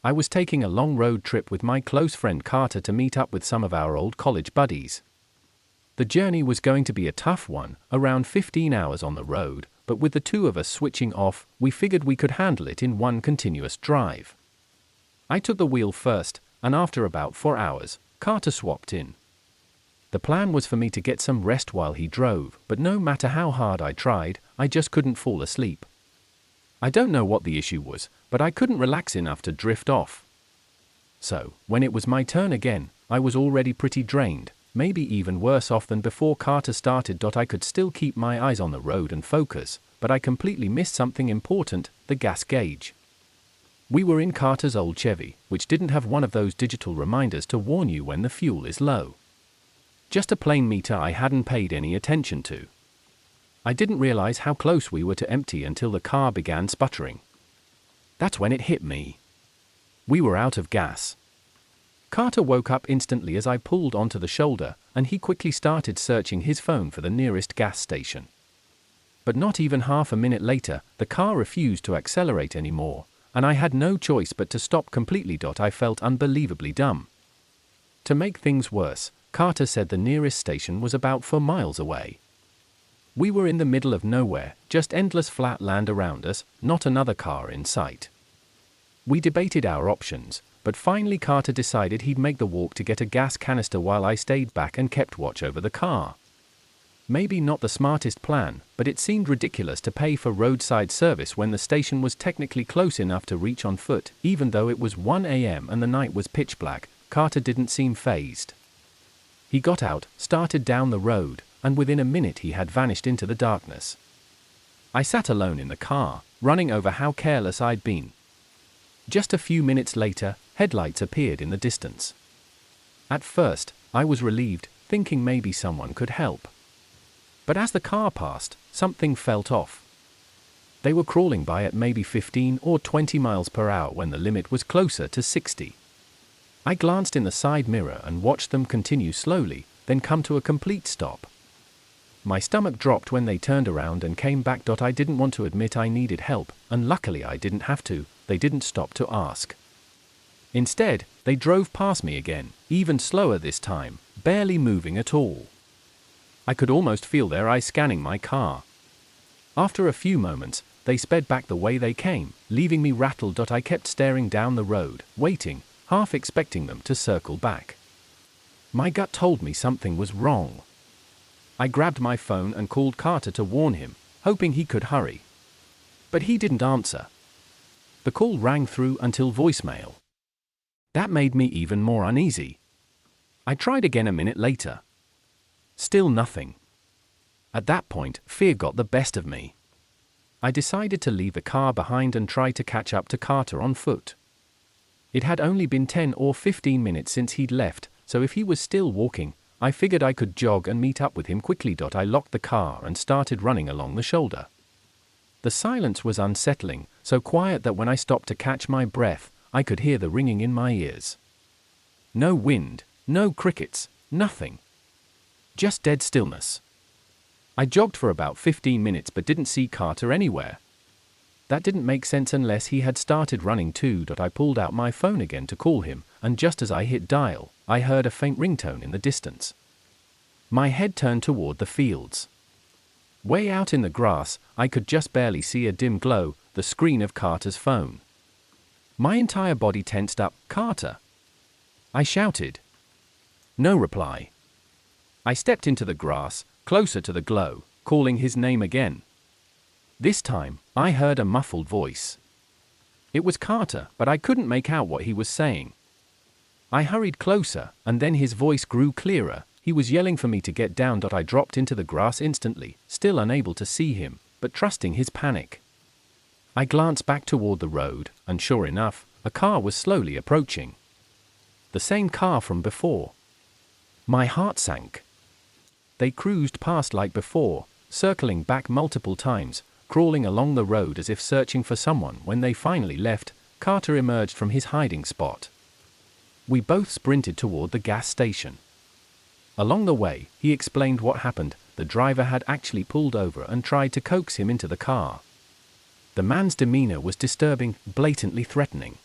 I was taking a long road trip with my close friend Carter to meet up with some of our old college buddies. The journey was going to be a tough one, around 15 hours on the road, but with the two of us switching off, we figured we could handle it in one continuous drive. I took the wheel first, and after about 4 hours, Carter swapped in. The plan was for me to get some rest while he drove, but no matter how hard I tried, I just couldn't fall asleep. I don't know what the issue was, but I couldn't relax enough to drift off. So, when it was my turn again, I was already pretty drained, maybe even worse off than before Carter started. I could still keep my eyes on the road and focus, but I completely missed something important, the gas gauge. We were in Carter's old Chevy, which didn't have one of those digital reminders to warn you when the fuel is low. Just a plain meter I hadn't paid any attention to. I didn't realize how close we were to empty until the car began sputtering. That's when it hit me. We were out of gas. Carter woke up instantly as I pulled onto the shoulder, and he quickly started searching his phone for the nearest gas station. But not even half a minute later, the car refused to accelerate anymore, and I had no choice but to stop completely. I felt unbelievably dumb. To make things worse, Carter said the nearest station was about 4 miles away. We were in the middle of nowhere, just endless flat land around us, not another car in sight. We debated our options, but finally Carter decided he'd make the walk to get a gas canister while I stayed back and kept watch over the car. Maybe not the smartest plan, but it seemed ridiculous to pay for roadside service when the station was technically close enough to reach on foot. Even though it was 1 a.m. and the night was pitch black, Carter didn't seem fazed. He got out, started down the road, and within a minute he had vanished into the darkness. I sat alone in the car, running over how careless I'd been. Just a few minutes later, headlights appeared in the distance. At first, I was relieved, thinking maybe someone could help. But as the car passed, something felt off. They were crawling by at maybe 15 or 20 miles per hour when the limit was closer to 60. I glanced in the side mirror and watched them continue slowly, then come to a complete stop. My stomach dropped when they turned around and came back. I didn't want to admit I needed help, and luckily I didn't have to. They didn't stop to ask. Instead, they drove past me again, even slower this time, barely moving at all. I could almost feel their eyes scanning my car. After a few moments, they sped back the way they came, leaving me rattled. I kept staring down the road, waiting, half expecting them to circle back. My gut told me something was wrong. I grabbed my phone and called Carter to warn him, hoping he could hurry. But he didn't answer. The call rang through until voicemail. That made me even more uneasy. I tried again a minute later. Still nothing. At that point, fear got the best of me. I decided to leave the car behind and try to catch up to Carter on foot. It had only been 10 or 15 minutes since he'd left, so if he was still walking, I figured I could jog and meet up with him quickly. I locked the car and started running along the shoulder. The silence was unsettling, so quiet that when I stopped to catch my breath, I could hear the ringing in my ears. No wind, no crickets, nothing. Just dead stillness. I jogged for about 15 minutes but didn't see Carter anywhere. That didn't make sense unless he had started running too. I pulled out my phone again to call him, and just as I hit dial, I heard a faint ringtone in the distance. My head turned toward the fields. Way out in the grass, I could just barely see a dim glow, the screen of Carter's phone. My entire body tensed up. "Carter!" I shouted. No reply. I stepped into the grass, closer to the glow, calling his name again. This time, I heard a muffled voice. It was Carter, but I couldn't make out what he was saying. I hurried closer, and then his voice grew clearer. He was yelling for me to get down. I dropped into the grass instantly, still unable to see him, but trusting his panic. I glanced back toward the road, and sure enough, a car was slowly approaching. The same car from before. My heart sank. They cruised past like before, circling back multiple times, crawling along the road as if searching for someone. When they finally left, Carter emerged from his hiding spot. We both sprinted toward the gas station. Along the way, he explained what happened. The driver had actually pulled over and tried to coax him into the car. The man's demeanor was disturbing, blatantly threatening.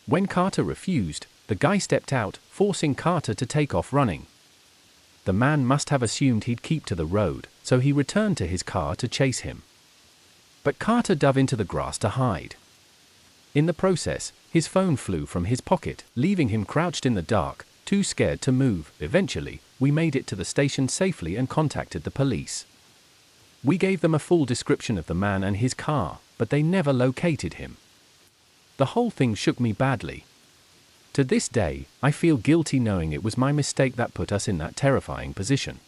When Carter refused, the guy stepped out, forcing Carter to take off running. The man must have assumed he'd keep to the road, so he returned to his car to chase him. But Carter dove into the grass to hide. In the process, his phone flew from his pocket, leaving him crouched in the dark, too scared to move. Eventually, we made it to the station safely and contacted the police. We gave them a full description of the man and his car, but they never located him. The whole thing shook me badly. To this day, I feel guilty knowing it was my mistake that put us in that terrifying position.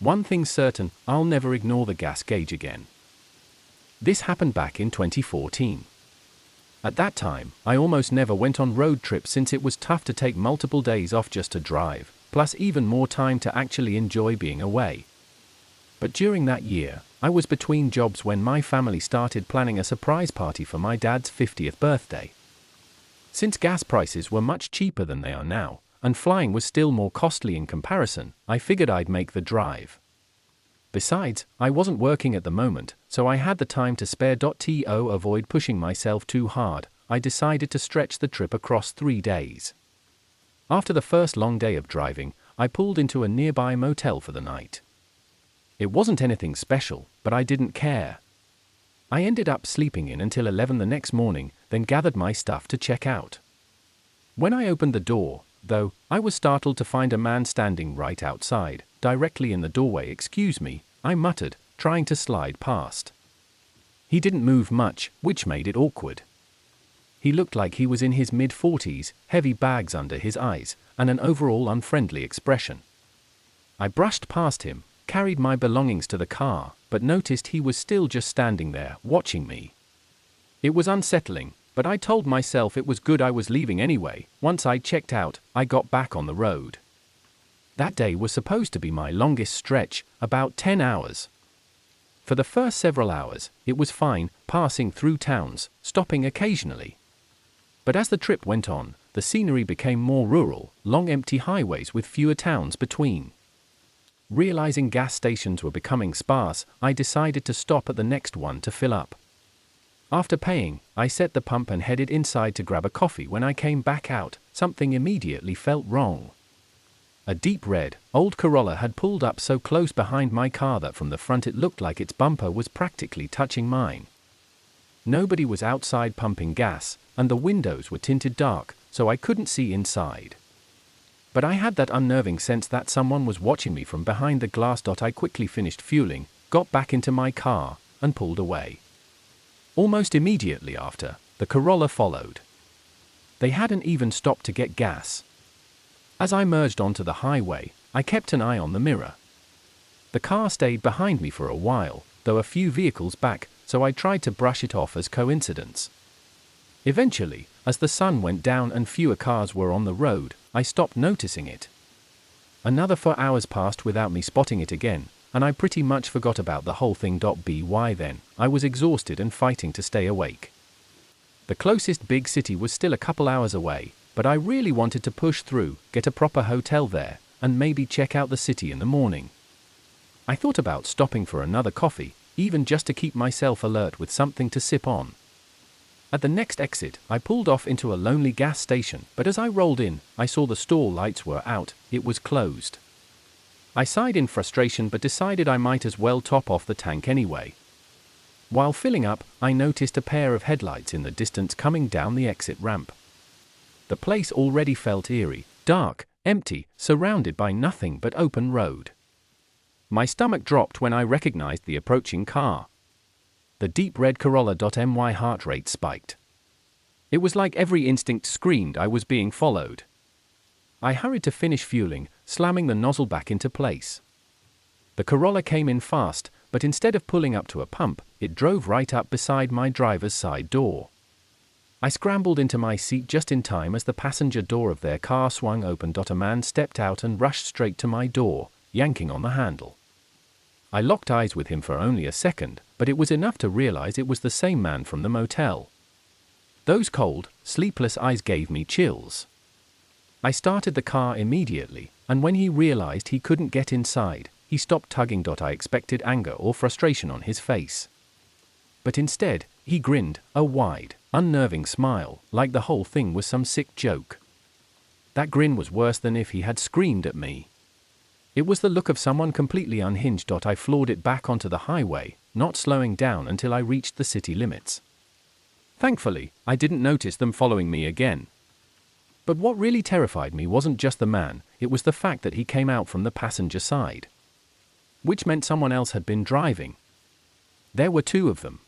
One thing's certain, I'll never ignore the gas gauge again. This happened back in 2014. At that time, I almost never went on road trips since it was tough to take multiple days off just to drive, plus even more time to actually enjoy being away. But during that year, I was between jobs when my family started planning a surprise party for my dad's 50th birthday. Since gas prices were much cheaper than they are now, and flying was still more costly in comparison, I figured I'd make the drive. Besides, I wasn't working at the moment, so I had the time to spare. To avoid pushing myself too hard, I decided to stretch the trip across 3 days. After the first long day of driving, I pulled into a nearby motel for the night. It wasn't anything special, but I didn't care. I ended up sleeping in until 11 the next morning, then gathered my stuff to check out. When I opened the door, though, I was startled to find a man standing right outside, directly in the doorway. "Excuse me," I muttered, trying to slide past. He didn't move much, which made it awkward. He looked like he was in his mid-40s, heavy bags under his eyes, and an overall unfriendly expression. I brushed past him, carried my belongings to the car, but noticed he was still just standing there, watching me. It was unsettling, but I told myself it was good I was leaving anyway. Once I checked out, I got back on the road. That day was supposed to be my longest stretch, about 10 hours. For the first several hours, it was fine, passing through towns, stopping occasionally. But as the trip went on, the scenery became more rural, long empty highways with fewer towns between. Realizing gas stations were becoming sparse, I decided to stop at the next one to fill up. After paying, I set the pump and headed inside to grab a coffee. When I came back out, something immediately felt wrong. A deep red, old Corolla had pulled up so close behind my car that from the front it looked like its bumper was practically touching mine. Nobody was outside pumping gas, and the windows were tinted dark, so I couldn't see inside. But I had that unnerving sense that someone was watching me from behind the glass. I quickly finished fueling, got back into my car, and pulled away. Almost immediately after, the Corolla followed. They hadn't even stopped to get gas. As I merged onto the highway, I kept an eye on the mirror. The car stayed behind me for a while, though a few vehicles back, so I tried to brush it off as coincidence. Eventually, as the sun went down and fewer cars were on the road, I stopped noticing it. Another 4 hours passed without me spotting it again, and I pretty much forgot about the whole thing. By then, I was exhausted and fighting to stay awake. The closest big city was still a couple hours away, but I really wanted to push through, get a proper hotel there, and maybe check out the city in the morning. I thought about stopping for another coffee, even just to keep myself alert with something to sip on. At the next exit, I pulled off into a lonely gas station, but as I rolled in, I saw the stall lights were out. It was closed. I sighed in frustration but decided I might as well top off the tank anyway. While filling up, I noticed a pair of headlights in the distance coming down the exit ramp. The place already felt eerie, dark, empty, surrounded by nothing but open road. My stomach dropped when I recognized the approaching car. The deep red Corolla. My heart rate spiked. It was like every instinct screamed I was being followed. I hurried to finish fueling, slamming the nozzle back into place. The Corolla came in fast, but instead of pulling up to a pump, it drove right up beside my driver's side door. I scrambled into my seat just in time as the passenger door of their car swung open. A man stepped out and rushed straight to my door, yanking on the handle. I locked eyes with him for only a second, but it was enough to realize it was the same man from the motel. Those cold, sleepless eyes gave me chills. I started the car immediately, and when he realized he couldn't get inside, he stopped tugging. I expected anger or frustration on his face. But instead, He grinned, a wide, unnerving smile, like the whole thing was some sick joke. That grin was worse than if he had screamed at me. It was the look of someone completely unhinged. I floored it back onto the highway, not slowing down until I reached the city limits. Thankfully, I didn't notice them following me again. But what really terrified me wasn't just the man, it was the fact that he came out from the passenger side. Which meant someone else had been driving. There were two of them.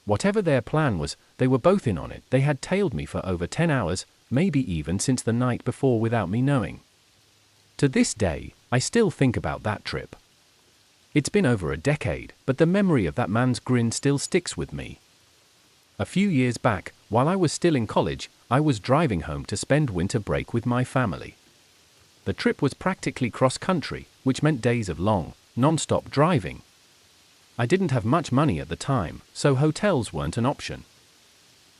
Whatever their plan was, they were both in on it. They had tailed me for over 10 hours, maybe even since the night before without me knowing. To this day, I still think about that trip. It's been over a decade, but the memory of that man's grin still sticks with me. A few years back, while I was still in college, I was driving home to spend winter break with my family. The trip was practically cross-country, which meant days of long, non-stop driving. I didn't have much money at the time, so hotels weren't an option.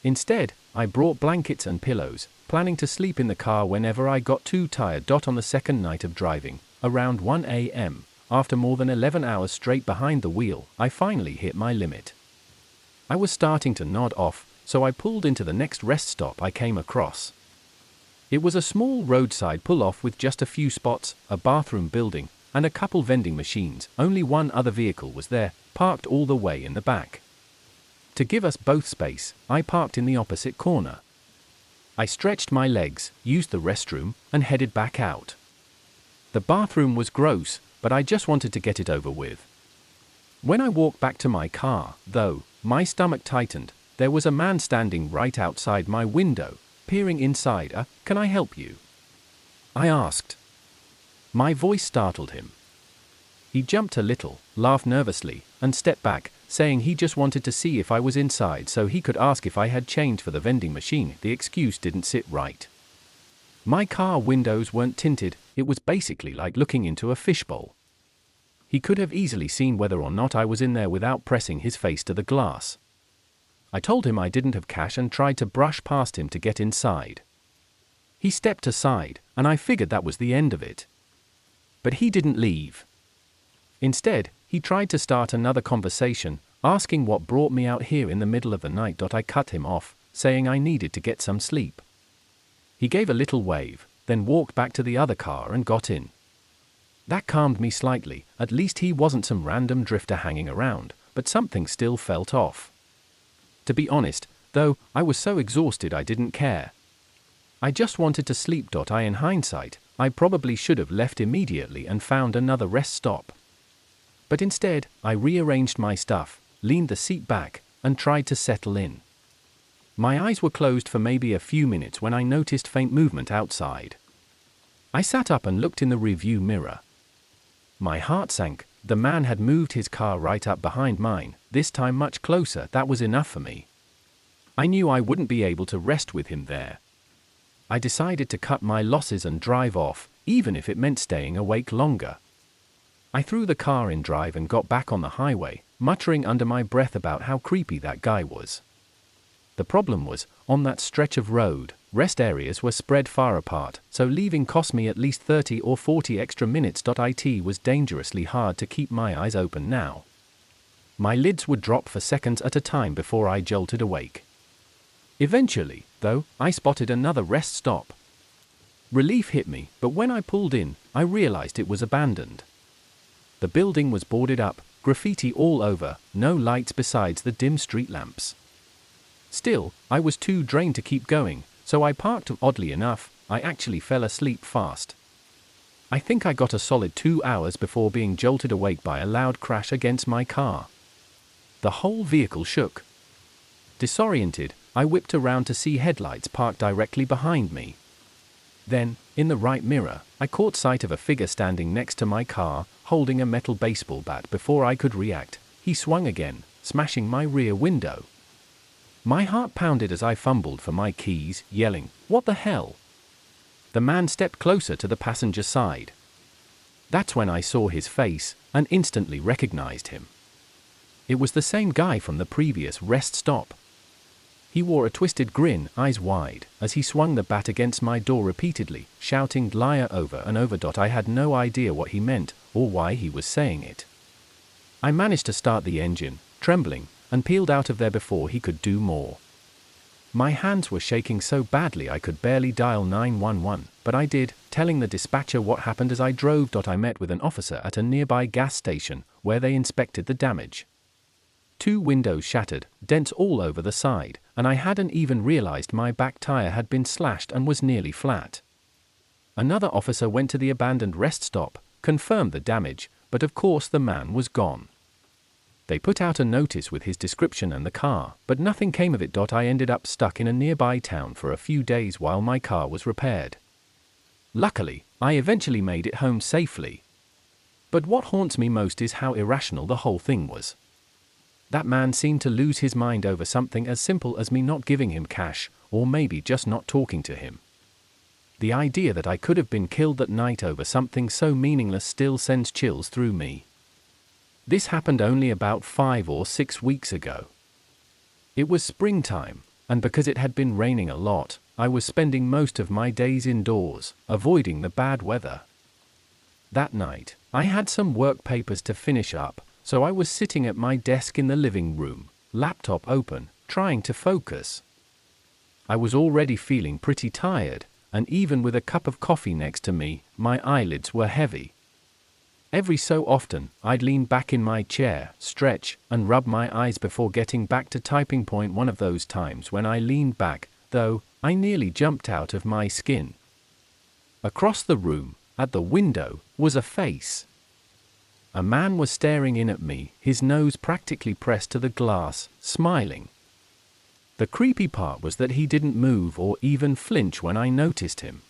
Instead, I brought blankets and pillows, planning to sleep in the car whenever I got too tired. On the second night of driving, around 1 a.m., after more than 11 hours straight behind the wheel, I finally hit my limit. I was starting to nod off, so I pulled into the next rest stop I came across. It was a small roadside pull-off with just a few spots, a bathroom building, and a couple vending machines. Only one other vehicle was there, parked all the way in the back. To give us both space, I parked in the opposite corner. I stretched my legs, used the restroom, and headed back out. The bathroom was gross, but I just wanted to get it over with. When I walked back to my car, though, my stomach tightened. There was a man standing right outside my window, peering inside. Can I help you?" I asked. My voice startled him. He jumped a little, laughed nervously, and stepped back, saying he just wanted to see if I was inside so he could ask if I had change for the vending machine. The excuse didn't sit right. My car windows weren't tinted. It was basically like looking into a fishbowl. He could have easily seen whether or not I was in there without pressing his face to the glass. I told him I didn't have cash and tried to brush past him to get inside. He stepped aside, and I figured that was the end of it. But he didn't leave. Instead, he tried to start another conversation, asking what brought me out here in the middle of the night. I cut him off, saying I needed to get some sleep. He gave a little wave, then walked back to the other car and got in. That calmed me slightly. At least he wasn't some random drifter hanging around, but something still felt off. To be honest, though, I was so exhausted I didn't care. I just wanted to sleep. In hindsight, I probably should have left immediately and found another rest stop. But instead, I rearranged my stuff, leaned the seat back, and tried to settle in. My eyes were closed for maybe a few minutes when I noticed faint movement outside. I sat up and looked in the rearview mirror. My heart sank. The man had moved his car right up behind mine, this time much closer. That was enough for me. I knew I wouldn't be able to rest with him there. I decided to cut my losses and drive off, even if it meant staying awake longer. I threw the car in drive and got back on the highway, muttering under my breath about how creepy that guy was. The problem was, on that stretch of road, rest areas were spread far apart, so leaving cost me at least 30 or 40 extra minutes. It was dangerously hard to keep my eyes open now. My lids would drop for seconds at a time before I jolted awake. Eventually, though, I spotted another rest stop. Relief hit me, but when I pulled in, I realized it was abandoned. The building was boarded up, graffiti all over, no lights besides the dim street lamps. Still, I was too drained to keep going, so I parked. Oddly enough, I actually fell asleep fast. I think I got a solid 2 hours before being jolted awake by a loud crash against my car. The whole vehicle shook. Disoriented, I whipped around to see headlights parked directly behind me. Then, in the right mirror, I caught sight of a figure standing next to my car, holding a metal baseball bat. Before I could react, he swung again, smashing my rear window. My heart pounded as I fumbled for my keys, yelling, "What the hell?" The man stepped closer to the passenger side. That's when I saw his face, and instantly recognized him. It was the same guy from the previous rest stop. He wore a twisted grin, eyes wide, as he swung the bat against my door repeatedly, shouting "liar" over and over. I had no idea what he meant, or why he was saying it. I managed to start the engine, trembling, and peeled out of there before he could do more. My hands were shaking so badly I could barely dial 911, but I did, telling the dispatcher what happened as I drove. I met with an officer at a nearby gas station, where they inspected the damage. 2 windows shattered, dents all over the side, and I hadn't even realized my back tire had been slashed and was nearly flat. Another officer went to the abandoned rest stop, confirmed the damage, but of course the man was gone. They put out a notice with his description and the car, but nothing came of it. I ended up stuck in a nearby town for a few days while my car was repaired. Luckily, I eventually made it home safely. But what haunts me most is how irrational the whole thing was. That man seemed to lose his mind over something as simple as me not giving him cash, or maybe just not talking to him. The idea that I could have been killed that night over something so meaningless still sends chills through me. This happened only about 5 or 6 weeks ago. It was springtime, and because it had been raining a lot, I was spending most of my days indoors, avoiding the bad weather. That night, I had some work papers to finish up, so I was sitting at my desk in the living room, laptop open, trying to focus. I was already feeling pretty tired, and even with a cup of coffee next to me, my eyelids were heavy. Every so often, I'd lean back in my chair, stretch, and rub my eyes before getting back to typing. One of those times when I leaned back, though, I nearly jumped out of my skin. Across the room, at the window, was a face. A man was staring in at me, his nose practically pressed to the glass, smiling. The creepy part was that he didn't move or even flinch when I noticed him.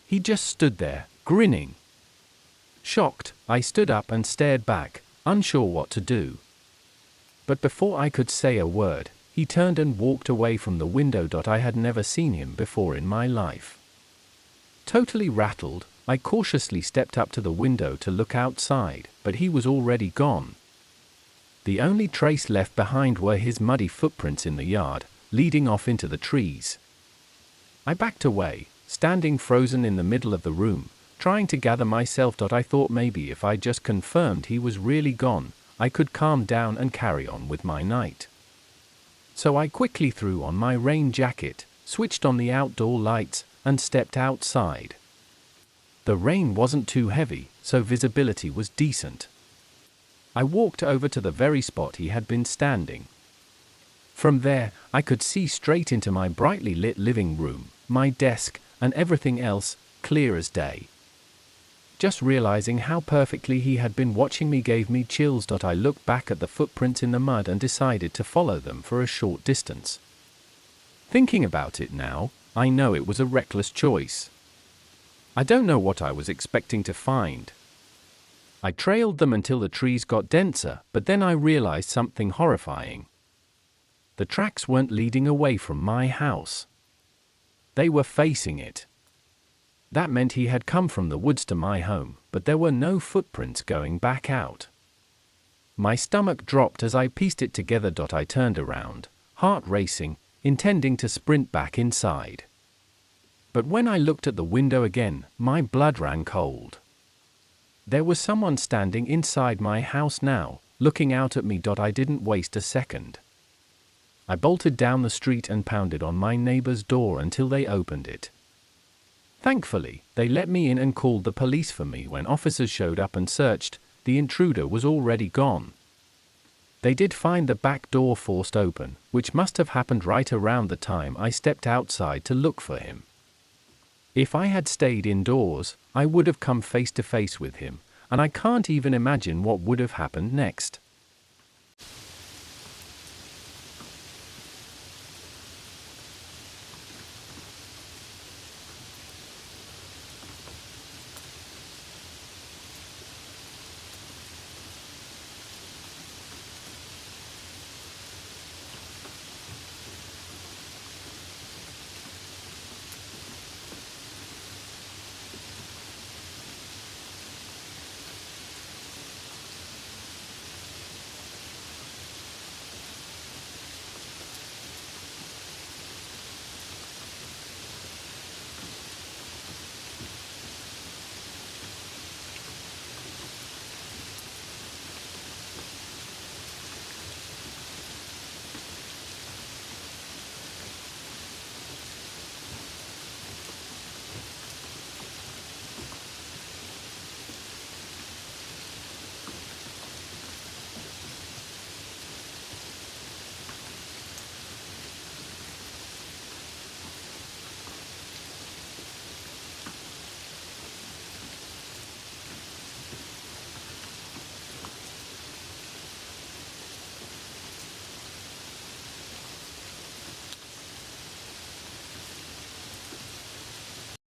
He just stood there, grinning. Shocked, I stood up and stared back, unsure what to do. But before I could say a word, he turned and walked away from the window. I had never seen him before in my life. Totally rattled, I cautiously stepped up to the window to look outside, but he was already gone. The only trace left behind were his muddy footprints in the yard, leading off into the trees. I backed away, standing frozen in the middle of the room, trying to gather myself. I thought maybe if I just confirmed he was really gone, I could calm down and carry on with my night. So I quickly threw on my rain jacket, switched on the outdoor lights, and stepped outside. The rain wasn't too heavy, so visibility was decent. I walked over to the very spot he had been standing. From there, I could see straight into my brightly lit living room, my desk, and everything else, clear as day. Just realizing how perfectly he had been watching me gave me chills. I looked back at the footprints in the mud and decided to follow them for a short distance. Thinking about it now, I know it was a reckless choice. I don't know what I was expecting to find. I trailed them until the trees got denser, but then I realized something horrifying. The tracks weren't leading away from my house. They were facing it. That meant he had come from the woods to my home, but there were no footprints going back out. My stomach dropped as I pieced it together. I turned around, heart racing, intending to sprint back inside. But when I looked at the window again, my blood ran cold. There was someone standing inside my house now, looking out at me. I didn't waste a second. I bolted down the street and pounded on my neighbor's door until they opened it. Thankfully, they let me in and called the police for me. When officers showed up and searched, the intruder was already gone. They did find the back door forced open, which must have happened right around the time I stepped outside to look for him. If I had stayed indoors, I would have come face to face with him, and I can't even imagine what would have happened next.